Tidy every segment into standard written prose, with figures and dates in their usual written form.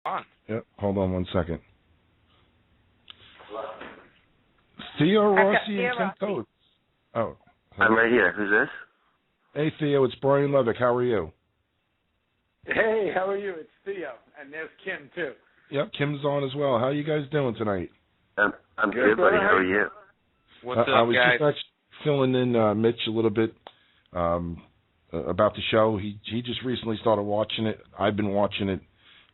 on. Yep. Hold on one second. Theo, Rossi, and Kim Coates. Oh. I'm right here. Who's this? Hey, Theo. It's Brian Levick. How are you? Hey, how are you? It's Theo, and there's Kim too. Yep, Kim's on as well. How are you guys doing tonight? I'm good, buddy. How are you? What's up, I was guys? just actually filling in Mitch a little bit about the show. He just recently started watching it. I've been watching it.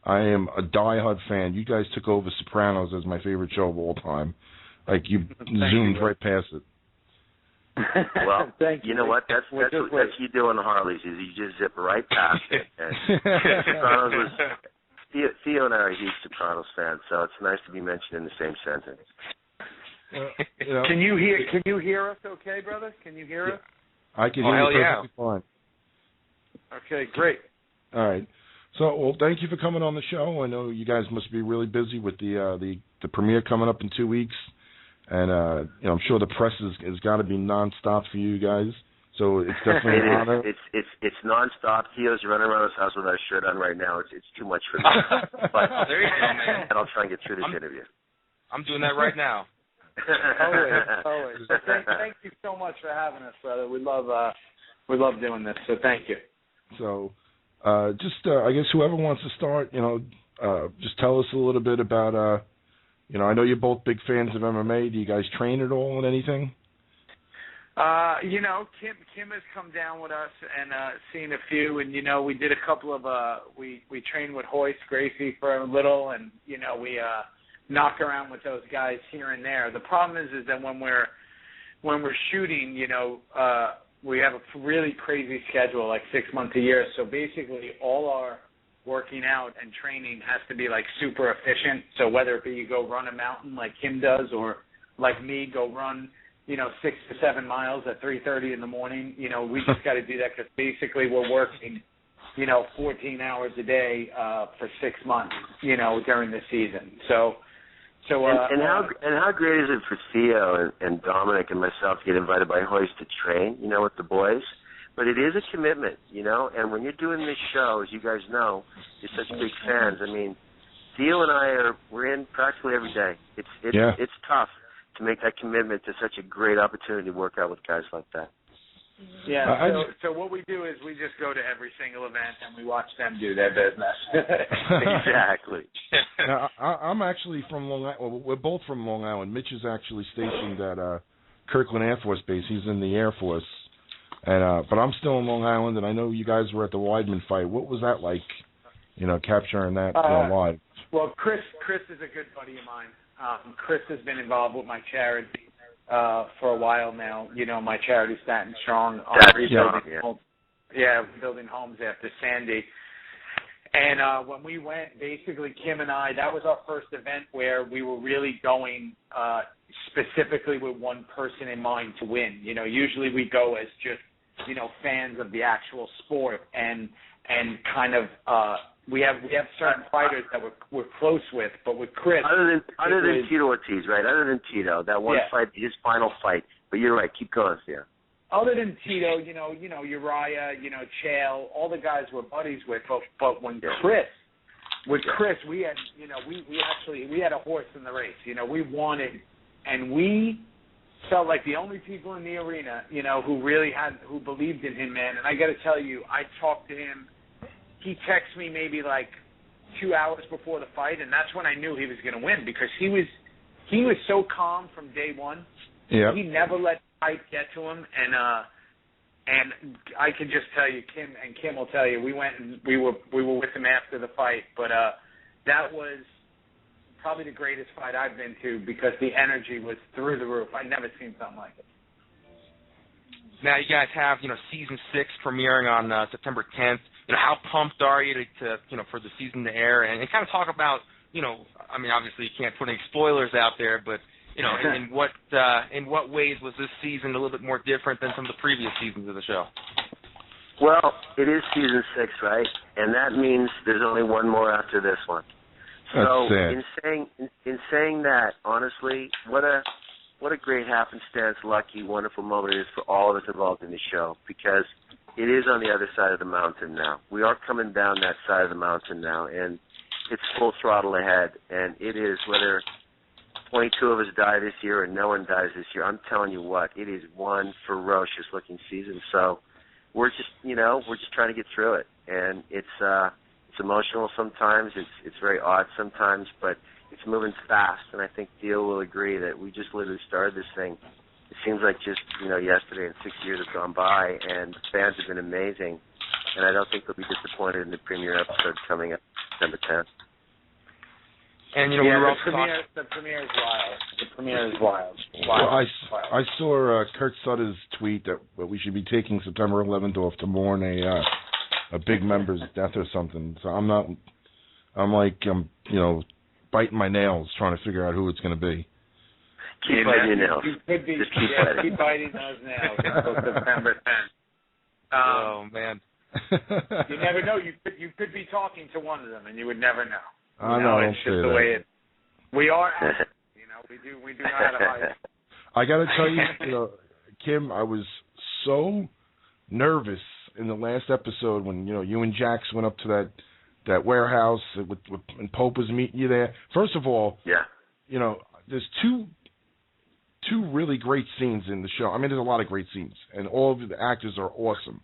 I am a diehard fan. You guys took over Sopranos as my favorite show of all time. Like, you zoomed right past it. Well, Thank you know what? That's you do on the Harleys. Is you just zip right past it. And Sopranos was Theo and I are huge Sopranos fans, so it's nice to be mentioned in the same sentence. Can you hear us? Okay, brother? Can you hear us? I can hear you perfectly fine. Okay, great. All right. So, well, thank you for coming on the show. I know you guys must be really busy with the premiere coming up in 2 weeks. And I'm sure the press has got to be nonstop for you guys. So it's definitely an honor. It's nonstop. Theo's running around his house with our shirt on right now. It's too much for me. But there you go, man. And I'll try and get through this interview. I'm doing that right now. Always. So thank you so much for having us, brother. We love doing this. So thank you. So, I guess whoever wants to start, just tell us a little bit about. I know you're both big fans of MMA. Do you guys train at all in anything? Kim has come down with us and seen a few, and we did a couple of we trained with Hoist Gracie for a little, and we knock around with those guys here and there. The problem is that when we're shooting, we have a really crazy schedule, like 6 months a year. So basically, all our working out and training has to be like super efficient. So whether it be you go run a mountain like Kim does, or like me go run 6 to 7 miles at 3:30 in the morning, we just got to do that because basically we're working 14 hours a day for 6 months during the season. And how great is it for Theo and Dominic and myself to get invited by Hoist to train with the boys? But it is a commitment, and when you're doing this show, as you guys know, you're such big fans. I mean, Theo and we're in practically every day. It's tough to make that commitment to such a great opportunity to work out with guys like that. Yeah, so what we do is we just go to every single event and we watch them do their business. Exactly. Now, I'm actually from Long Island. Well, we're both from Long Island. Mitch is actually stationed at Kirkland Air Force Base. He's in the Air Force. And but I'm still in Long Island, and I know you guys were at the Weidman fight. What was that like, capturing that live? Well, Chris is a good buddy of mine. Chris has been involved with my charity for a while now. My charity, Staten Strong, rebuilding homes after Sandy. And when we went, basically Kim and I, that was our first event where we were really going specifically with one person in mind to win. Usually we go as just fans of the actual sport, and kind of we have certain fighters that we're close with, but with Chris, other than Tito Ortiz, right? Other than Tito, that one fight, his final fight. But you're right. Keep going, Theo. Other than Tito, Uriah, Chael, all the guys we're buddies with. But when Chris, we had, we had a horse in the race. We wanted, and we felt like the only people in the arena, who believed in him, man. And I got to tell you, I talked to him. He texted me maybe like 2 hours before the fight, and that's when I knew he was going to win, because he was so calm from day one. Yeah. He never let the fight get to him, and I can just tell you, Kim will tell you, we went and we were with him after the fight, but that was probably the greatest fight I've been to, because the energy was through the roof. I'd never seen something like it. Now you guys have, season 6 premiering on September 10th. How pumped are you to for the season to air, and kind of talk about, I mean, obviously you can't put any spoilers out there, but in what ways was this season a little bit more different than some of the previous seasons of the show? Well, it is season 6, right? And that means there's only one more after this one. So in saying that, honestly, what a great happenstance, lucky, wonderful moment it is for all of us involved in the show, because it is on the other side of the mountain now. We are coming down that side of the mountain now, and it's full throttle ahead, and it is whether 22 of us die this year or no one dies this year. I'm telling you what, it is one ferocious looking season. So we're just trying to get through it, and it's emotional sometimes. It's very odd sometimes, but it's moving fast, and I think Theo will agree that we just literally started this thing. It seems like just yesterday, and 6 years have gone by, and the fans have been amazing, and I don't think they'll be disappointed in the premiere episode coming up December 10th. And we were also the premiere is wild. The premiere is wild. Well, I saw Kurt Sutter's tweet that we should be taking September 11th off to mourn a big member's death or something. So I'm biting my nails trying to figure out who it's going to be. Keep biting your nails. You could be, keep biting those nails until September 10th. Oh man. You never know. You could be talking to one of them, and you would never know. I know. It's just the way it. We are. We do not have a hide. I got to tell you, Kim, I was so nervous in the last episode when you and Jax went up to that warehouse and Pope was meeting you there. First of all, there's two really great scenes in the show. I mean, there's a lot of great scenes, and all of the actors are awesome.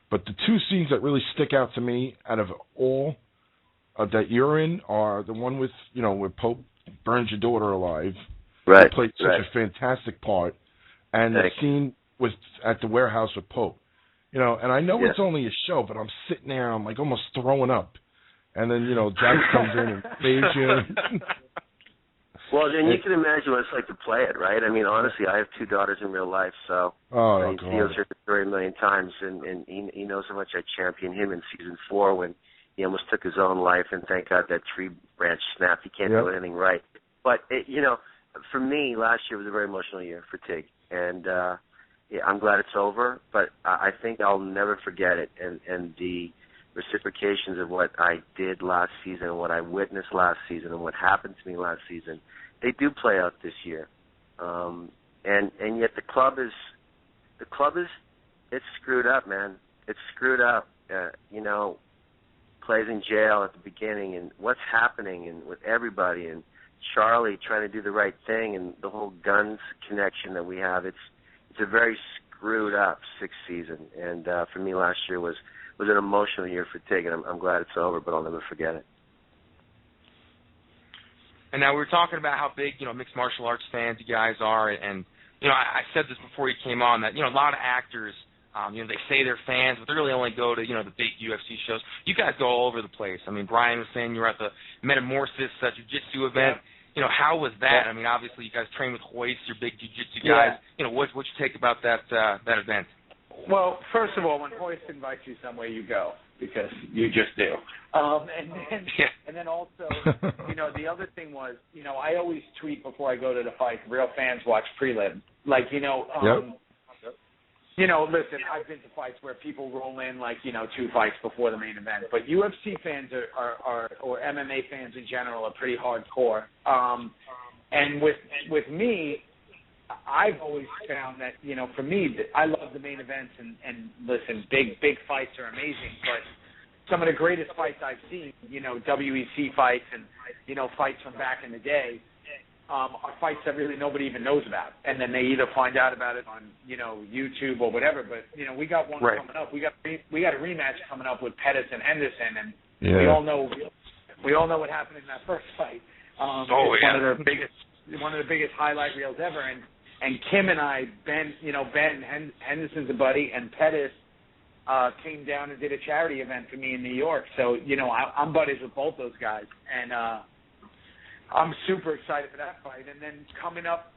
But the two scenes that really stick out to me out of all that you're in are the one with, where Pope burns your daughter alive. Right. You played such a fantastic part. And the scene at the warehouse with Pope. And I know it's only a show, but I'm sitting there and I'm like almost throwing up. And then, Jack comes in and saves you. Well, then you can imagine what it's like to play it, right? I mean, honestly, I have two daughters in real life, so Theo's heard the story a million times, and he knows how much I championed him in season 4 when he almost took his own life, and thank God that tree branch snapped. He can't do anything right. But, for me, last year was a very emotional year for Tig, and I'm glad it's over, but I think I'll never forget it, and the reciprocations of what I did last season and what I witnessed last season and what happened to me last season, they do play out this year. And yet the club is it's screwed up, man. It's screwed up. Plays in jail at the beginning, and what's happening and with everybody, and Charlie trying to do the right thing, and the whole guns connection that we have. It's a very screwed up 6th season, and for me last year was an emotional year for Tig, and I'm glad it's over, but I'll never forget it. And now we were talking about how big, mixed martial arts fans you guys are, and I said this before you came on, that, a lot of actors, they say they're fans, but they really only go to, the big UFC shows. You guys go all over the place. I mean, Brian was saying you were at the Metamorphosis Jiu-Jitsu event. How was that? I mean, obviously you guys train with Hoist, you're big Jiu-Jitsu guys. What'd you take about that event? Well, first of all, when Hoist invites you somewhere, you go, because you just do. And then also, the other thing was, I always tweet before I go to the fight. Real fans watch prelim. Listen, I've been to fights where people roll in 2 fights before the main event, but UFC fans are or MMA fans in general are pretty hardcore. And with me, I've always found that, for me, I love the main events, and listen, big fights are amazing, but some of the greatest fights I've seen, WEC fights and, fights from back in the day, are fights that really nobody even knows about. And then they either find out about it on, YouTube or whatever, but, we got one coming up. We got a rematch coming up with Pettis and Henderson, and we all know what happened in that first fight. One of the biggest highlight reels ever, and Kim and I, Ben Henderson's a buddy, and Pettis came down and did a charity event for me in New York. So, I'm buddies with both those guys, and I'm super excited for that fight. And then coming up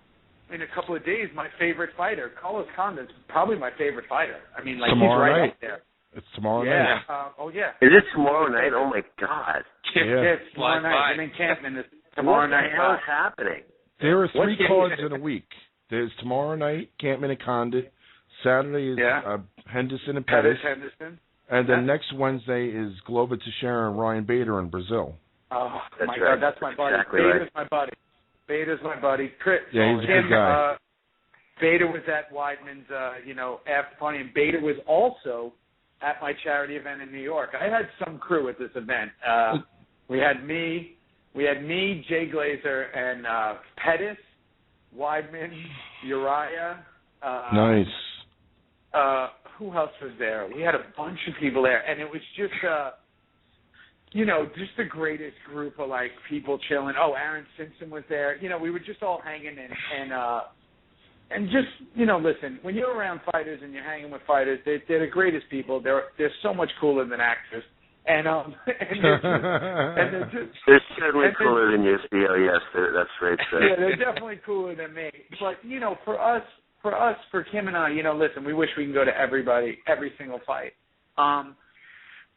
in a couple of days, my favorite fighter, Carlos Condon's probably my favorite fighder. I mean, tomorrow he's right night. up there. It's tomorrow night. Is it tomorrow night? Oh, my God. Yeah, it's tomorrow night. I'm in Canton tomorrow night. What the hell is happening? There are 3 cards in a week. There's tomorrow night, Campman and Condit. Saturday is Henderson and Pettis. And then next Wednesday is Glover Teixeira and Ryan Bader in Brazil. Oh, my God, that's my buddy. Exactly Bader's my buddy. Chris, he's a good guy. Bader was at Weidman's, after party, and Bader was also at my charity event in New York. I had some crew at this event. We had me, Jay Glazer, and Pettis, Weidman, Uriah. Nice. Who else was there? We had a bunch of people there, and it was just just the greatest group of like people chilling. Oh, Aaron Simpson was there. We were just all hanging and just listen. When you're around fighters and you're hanging with fighters, they're the greatest people. They're so much cooler than actors, and they're just they're certainly cooler than you, Theo. Yes, that's right. Yeah, they're definitely cooler than me. But for Kim and I, listen, we wish we can go to every single fight.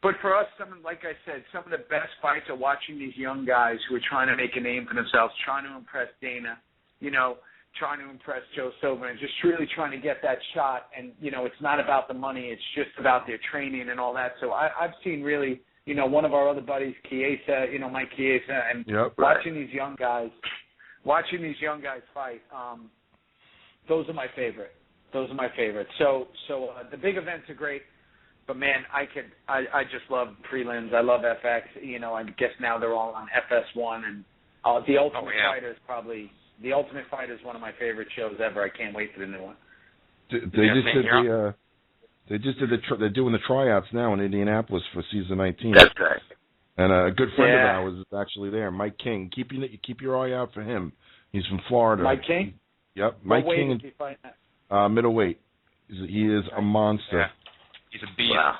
But for us, like I said, some of the best fights are watching these young guys who are trying to make a name for themselves, trying to impress Dana, trying to impress Joe Silver, and just really trying to get that shot. And, it's not about the money. It's just about their training and all that. So I've seen really, one of our other buddies, Chiesa, Mike Chiesa, and watching these young guys fight, those are my favorite. So the big events are great. But man, I just love prelims. I love FX. I guess now they're all on FS1, and the Ultimate Fighter is probably one of my favorite shows ever. I can't wait for the new one. They're doing the tryouts now in Indianapolis for season 19. That's right. And a good friend of ours is actually there, Mike King. Keep your eye out for him. He's from Florida. Mike King. Yep, Mike King. Middleweight. He is a monster. Yeah. He's a beast. Wow.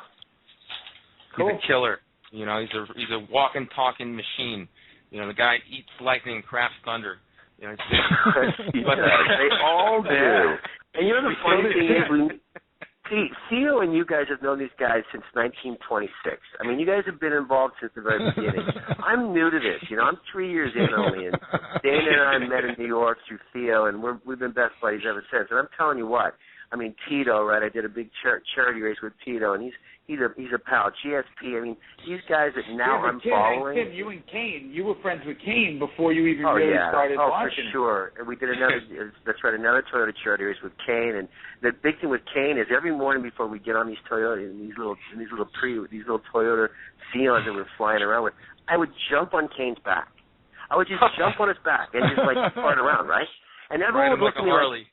He's a killer. He's a walking, talking machine. The guy eats lightning and crafts thunder. They all do. And the funny thing is, Theo and you guys have known these guys since 1926. I mean, you guys have been involved since the very beginning. I'm new to this. I'm 3 years in only, and Dana and I met in New York through Theo, and we've been best buddies ever since. And I'm telling you what. I mean, Tito, right? I did a big charity race with Tito, and he's a pal. GSP, I mean, these guys that now I'm following. Tim, you and Kane, you were friends with Kane before you even really started watching. Oh, for sure. And we did another Toyota charity race with Kane. And the big thing with Kane is every morning before we get on these Toyota, these little Toyota Scions that we're flying around with, I would jump on Kane's back. I would just jump on his back and just like fart around, right? And everyone would look at me like,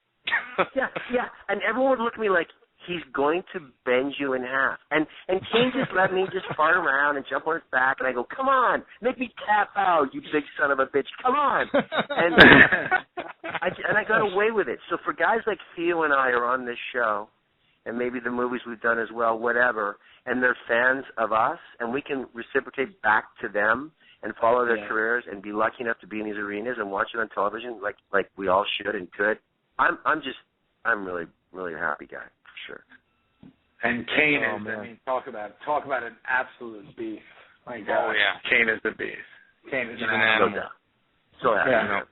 yeah, and everyone would look at me like he's going to bend you in half. And Kane just let me just fart around and jump on his back, and I go, come on, make me tap out, you big son of a bitch, come on. And I got away with it. So for guys like Theo and I are on this show, and maybe the movies we've done as well, whatever, and they're fans of us, and we can reciprocate back to them and follow their careers and be lucky enough to be in these arenas and watch it on television like we all should and could. I'm really, really a happy guy, for sure. And Kane is, talk about an absolute beast. My God. Oh, yeah. Kane is the beast. Kane is an animal. So happy. Yeah.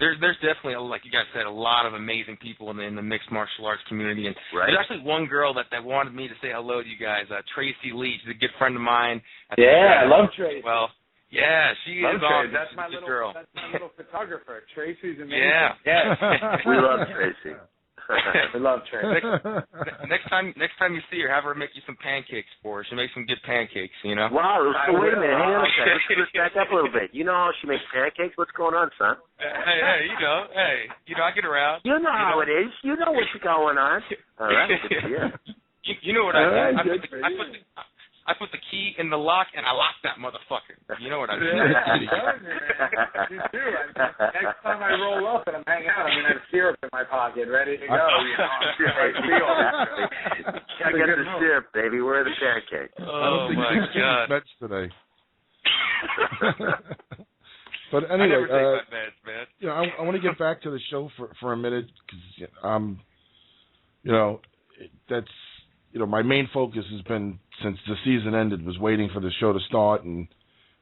There's definitely, like you guys said, a lot of amazing people in the mixed martial arts community. And there's actually one girl that wanted me to say hello to you guys, Tracy Lee. She's a good friend of mine. I love Tracy. Well, yeah, she is awesome. That's my little photographer. Tracy's amazing. Yeah. We love Tracy. We love Tracy. Next time you see her, have her make you some pancakes for her. She makes some good pancakes, Wow, so wait a minute. Hang on a second. Let's back up a little bit. You know how she makes pancakes? What's going on, son? Hey, I get around. You know how it is. You know what's going on. All right, good to hear. You know what I do. I put the key in the lock, and I lock that motherfucker. You know what I mean? You do. Next time I roll up and I'm hanging out, I'm going to have syrup in my pocket, ready to go. Check out the syrup, baby. Where are the pancakes? Oh, my God. Meds today. But anyway, I never take my meds, man. I want to get back to the show for a minute because, that's, my main focus has been since the season ended was waiting for the show to start, and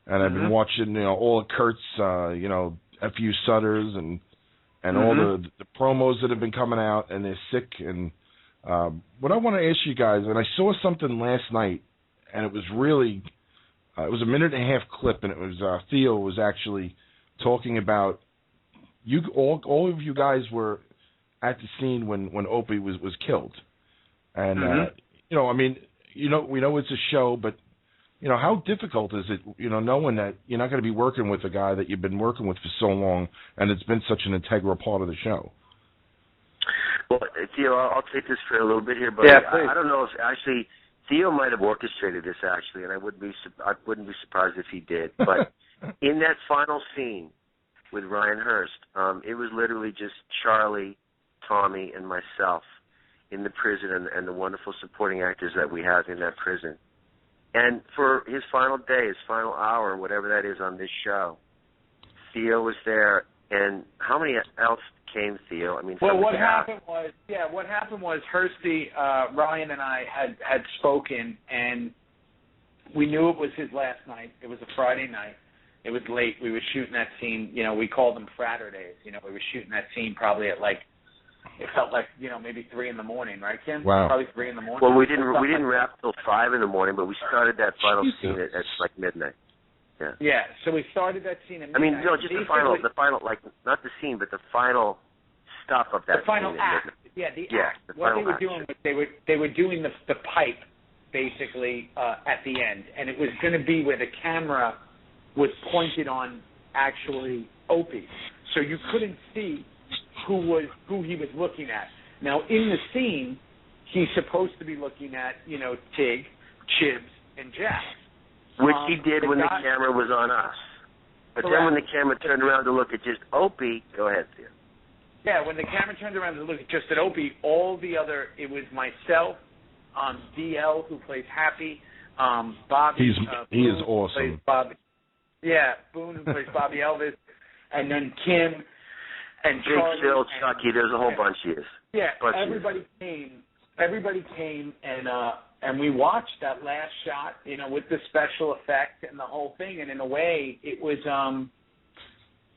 I've been watching, all of Kurt's, FU Sutters and all the promos that have been coming out, and they're sick. And what I want to ask you guys, and I saw something last night, and it was really, it was a 1.5-minute clip, and it was Theo was actually talking about all of you guys were at the scene when Opie was killed. And, we know it's a show, but how difficult is it, knowing that you're not going to be working with a guy that you've been working with for so long, and it's been such an integral part of the show? Well, Theo, I'll take this for a little bit here, but Yeah, please. I don't know if actually Theo might have orchestrated this actually, and I wouldn't be surprised if he did. But in that final scene with Ryan Hurst, it was literally just Charlie, Tommy, and myself in the prison, and the wonderful supporting actors that we have in that prison. And for his final day, his final hour, whatever that is on this show, Theo was there. And how many else came, Theo? I mean, well, what happened was Hursty, Ryan and I had spoken, and we knew it was his last night. It was a Friday night. It was late. We were shooting that scene. We called them Fraturdays. We were shooting that scene probably at it felt like maybe 3 in the morning, right, Kim? Wow. Probably 3 in the morning. Well, we didn't wrap till 5 in the morning, but we started that final scene at like midnight. Yeah. Yeah. So we started that scene at midnight. I mean, no, just the final, like not the scene, but the final stuff of that. The final scene act. Yeah, the act. What they were doing was they were doing the pipe basically at the end, and it was going to be where the camera was pointed on actually Opie, so you couldn't see who he was looking at. Now in the scene, he's supposed to be looking at Tig, Chibs, and Jax. Which he did when the camera was on us. But Correct. then when the camera turned around to look at just Opie, go ahead, Theo. Yeah, when the camera turned around to look at just at Opie, it was myself, DL, who plays Happy, Bobby. He is awesome. Plays Bobby. Yeah, Boone, who plays Bobby Elvis, and then Kim and Jake, Charlie. Phil, Chucky, there's a whole bunch of you. Yeah, everybody came and we watched that last shot, with the special effect and the whole thing, and in a way, it was,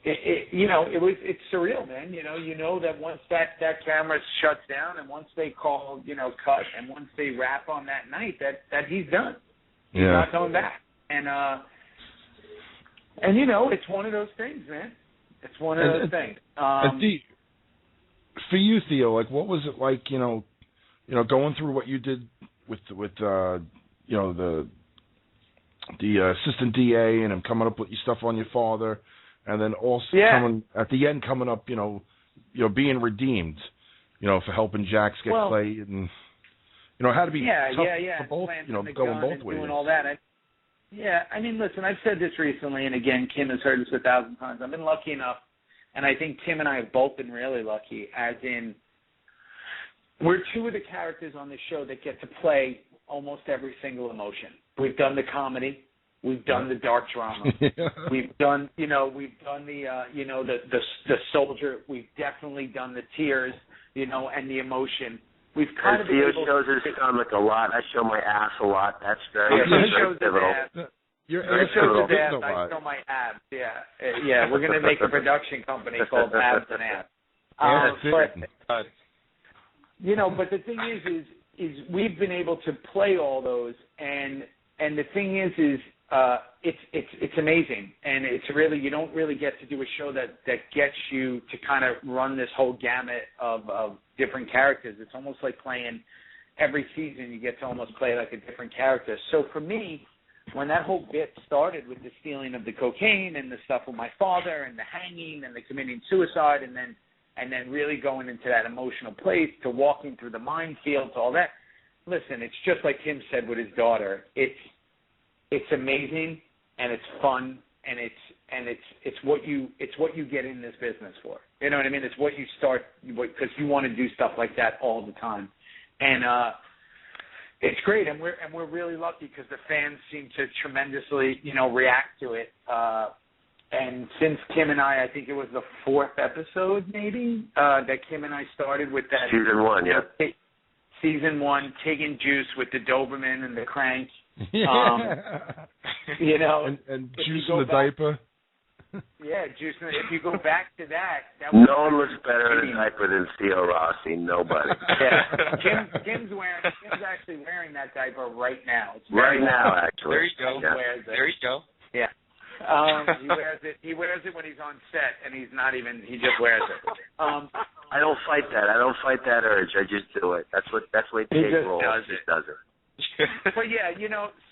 it's surreal, man. You know that once that camera shuts down, and once they call, cut, and once they wrap on that night, that he's done. He's not coming back, and it's one of those things, man. It's one of those things. For you, Theo, what was it like, going through what you did with the assistant DA and him coming up with your stuff on your father, and then also coming up, being redeemed, for helping Jax get played, and it had to be tough for both, going both ways. Doing all that. I mean, listen, I've said this recently, and again, Kim has heard this 1,000 times. I've been lucky enough, and I think Tim and I have both been really lucky, as in, we're two of the characters on this show that get to play almost every single emotion. We've done the comedy, we've done the dark drama, we've done the soldier, we've definitely done the tears, and the emotion. We've kind of Theo shows his stomach a lot. I show my ass a lot. That's very pivotal. Your ass shows his ass. I show my abs. Yeah. We're gonna make a production company called Abs and Abs. But the thing is we've been able to play all those, and the thing is it's amazing, and it's really, you don't really get to do a show that gets you to kind of run this whole gamut of different characters. It's almost like playing every season. You get to almost play like a different character. So for me, when that whole bit started with the stealing of the cocaine and the stuff with my father and the hanging and the committing suicide, and then really going into that emotional place, to walking through the minefield, to all that. Listen, it's just like Tim said with his daughter. It's amazing, and it's fun, and it's what you get in this business for. You know what I mean? It's what you start, because you want to do stuff like that all the time, and it's great, and we're really lucky because the fans seem to tremendously react to it. And since Kim and I think it was the 4th episode maybe that Kim and I started with that season 1, yeah. Season 1, Tig and Juice with the Doberman and the Crank. And Juice in the diaper. Yeah, Juice. If you go back to that no one looks better in a diaper than Theo Rossi. Nobody. Yeah, Kim's actually wearing that diaper right now. Right now, actually. There you go. Yeah. There you go. Yeah. He wears it when he's on set, and he's not even. He just wears it. I don't fight that. I don't fight that urge. I just do it. That's the way Tig rolls. Does it. He does it. But yeah,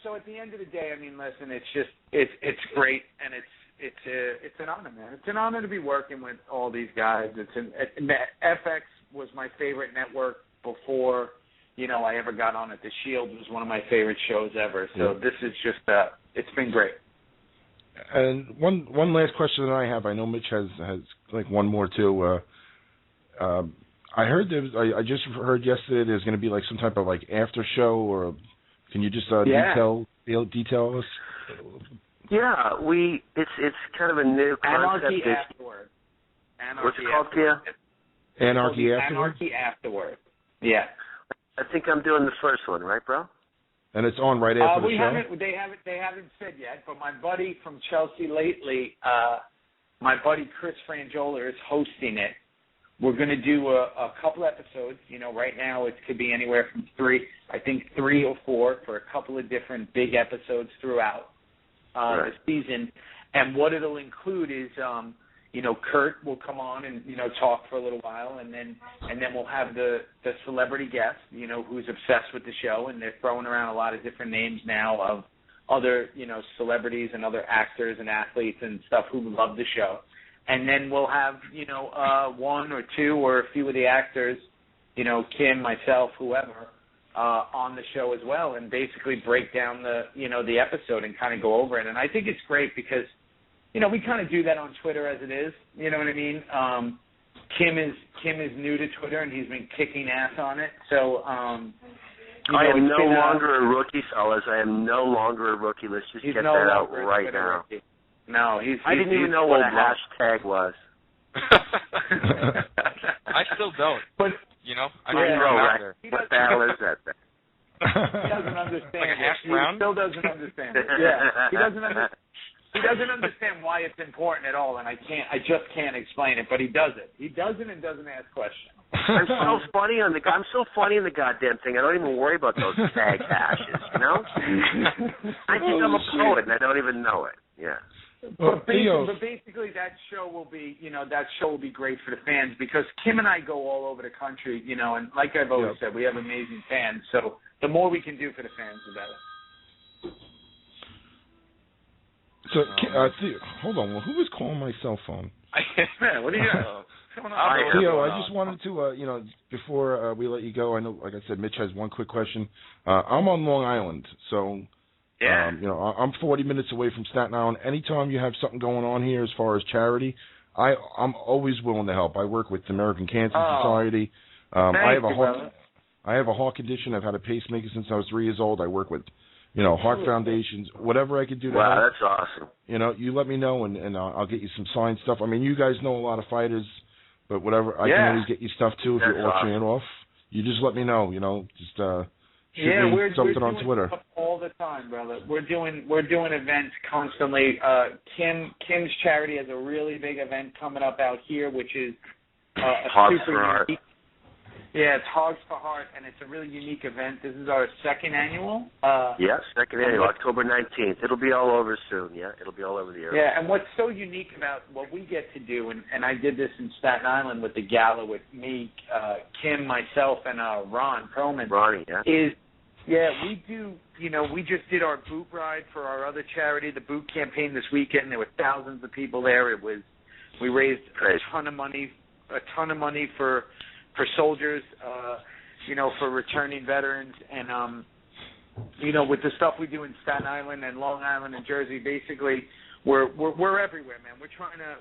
so at the end of the day, I mean, listen, it's great, and it's an honor, man. It's an honor to be working with all these guys. FX was my favorite network before, I ever got on it. The Shield was one of my favorite shows ever. So this is just, it's been great. And one last question that I have. I know Mitch has like one more too. I heard I just heard yesterday there's going to be like some type of like after show, or can you just detail us? Yeah, it's kind of a new concept. Anarchy afterward. What's it called, Theo? Anarchy afterward. Anarchy afterward. Yeah. I think I'm doing the first one, right, bro? And it's on right after the show? They haven't said yet, but my buddy from Chelsea lately, my buddy Chris Frangiola is hosting it. We're going to do a couple episodes. Right now it could be anywhere from 3 or 4 for a couple of different big episodes throughout the season. And what it'll include is, Kurt will come on and, talk for a little while, and then we'll have the celebrity guest, who's obsessed with the show, and they're throwing around a lot of different names now of other, celebrities and other actors and athletes and stuff who love the show. And then we'll have, 1 or 2 or a few of the actors, Kim, myself, whoever, on the show as well, and basically break down the episode and kind of go over it. And I think it's great because, we kind of do that on Twitter as it is. You know what I mean? Kim is new to Twitter, and he's been kicking ass on it. So, I am no longer a rookie, fellas. I am no longer a rookie. Let's just get that out right now. No, I didn't even know what a hashtag was. I still don't. But I don't know out there. What the hell is that thing? He doesn't understand. Like a hash He brown? still doesn't understand it. Yeah, he doesn't understand why it's important at all, and I just can't explain it. But he does it. He does it and doesn't ask questions. I'm so funny on the goddamn thing. I don't even worry about those tag hashes. I think I'm a poet and I don't even know it. Yeah. But basically, that show will be, great for the fans because Kim and I go all over the country, and like I've always said, we have amazing fans. So the more we can do for the fans, the better. So, Theo, hold on. Well, who was calling my cell phone? Man, what are you doing? Theo, I just wanted to, before we let you go, I know, like I said, Mitch has one quick question. I'm on Long Island, so, I'm 40 minutes away from Staten Island. Anytime you have something going on here as far as charity, I'm always willing to help. I work with the American Cancer Society. I have a heart condition. I've had a pacemaker since I was 3 years old. I work with, heart foundations, whatever I could do to help. Wow, that's awesome. You let me know, and I'll get you some signed stuff. I mean, you guys know a lot of fighters, but whatever, I can always get you stuff, too, if you're auctioning it off. You just let me know, just shoot me something on Twitter. All the time, brother. We're doing events constantly. Kim's charity has a really big event coming up out here, which is a super unique. Yeah, it's Hogs for Heart, and it's a really unique event. This is our second annual. Second annual, October 19th. It'll be all over soon, It'll be all over the area. Yeah, and what's so unique about what we get to do, and I did this in Staten Island with the gala with me, Kim, myself, and Ron Perlman. Ronnie, is, we do, we just did our boot ride for our other charity, the boot campaign this weekend. There were thousands of people there. We raised a ton of money for soldiers, for returning veterans, and with the stuff we do in Staten Island and Long Island and Jersey, basically we're everywhere, man.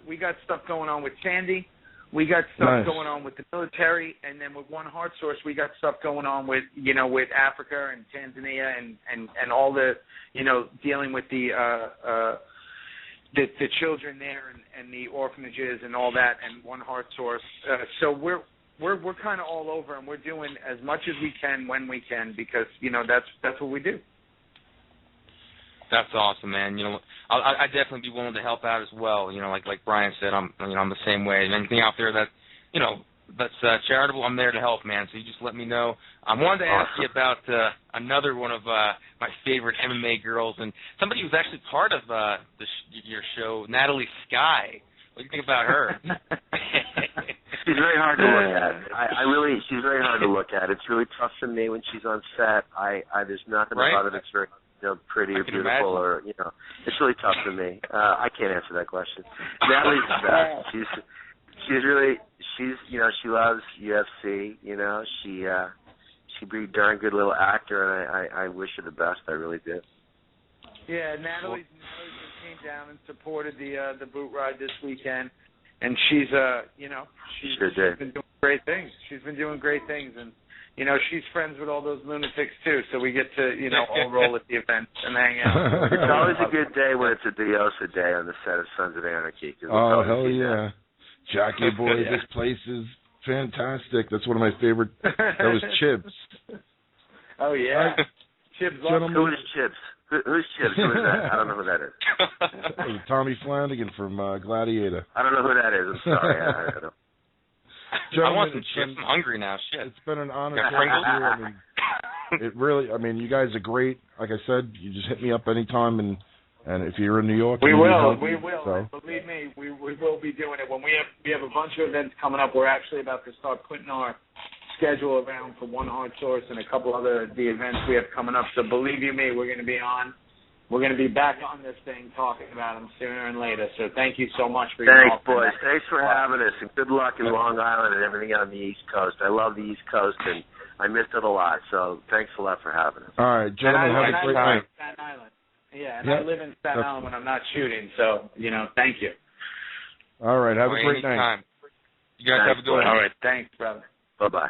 We got stuff going on with Sandy, we got stuff going on with the military, and then with One Heart Source, we got stuff going on with with Africa and Tanzania and all the dealing with the children there and the orphanages and all that, and One Heart Source. So we're kind of all over, and we're doing as much as we can when we can because that's what we do. That's awesome, man. I'd definitely be willing to help out as well. Like Brian said, I'm the same way. And anything out there that that's charitable, I'm there to help, man. So you just let me know. I wanted to ask you about another one of my favorite MMA girls, and somebody who's actually part of your show, Natalie Sky. What do you think about her? She's very hard to look at. She's very hard to look at. It's really tough for me when she's on set. There's nothing about her that's very, pretty or beautiful, imagine. or it's really tough for me. I can't answer that question. Natalie's the best. She loves UFC. She'd be a darn good little actor, and I wish her the best. I really do. Yeah, Natalie came down and supported the boot ride this weekend, and she's she's been doing great things. She's been doing great things, and she's friends with all those lunatics too. So we get to all roll at the event and hang out. It's always a good day when it's a Diosa day on the set of Sons of Anarchy. Oh hell yeah, Jackie boy, this place is fantastic. That's one of my favorite. That was Chibs. Oh yeah, Chibs. Who is Chibs? Who's Chibs? Who is that? I don't know who that is. Tommy Flanagan from Gladiator. I don't know who that is. I'm sorry. I don't. I want some chips. I'm hungry now. Shit. It's been an honor to talk to you. I mean, you guys are great. Like I said, you just hit me up anytime, and if you're in New York, we will. So. Believe me, we will be doing it. When we have a bunch of events coming up. We're actually about to start putting our schedule around for One Hard Source and a couple other the events we have coming up. So believe you me, we're going to be on. We're going to be back on this thing talking about them sooner and later. So thank you so much for your help. Thanks, boys. Thanks for having us, and good luck in Long Island and everything on the East Coast. I love the East Coast, and I missed it a lot. So thanks a lot for having us. All right, gentlemen, have a great night. Staten Island. Yeah, and I live in Staten Island when I'm not shooting. So thank you. All right, have a great night. You guys have a good one. All right, thanks, brother. Bye-bye.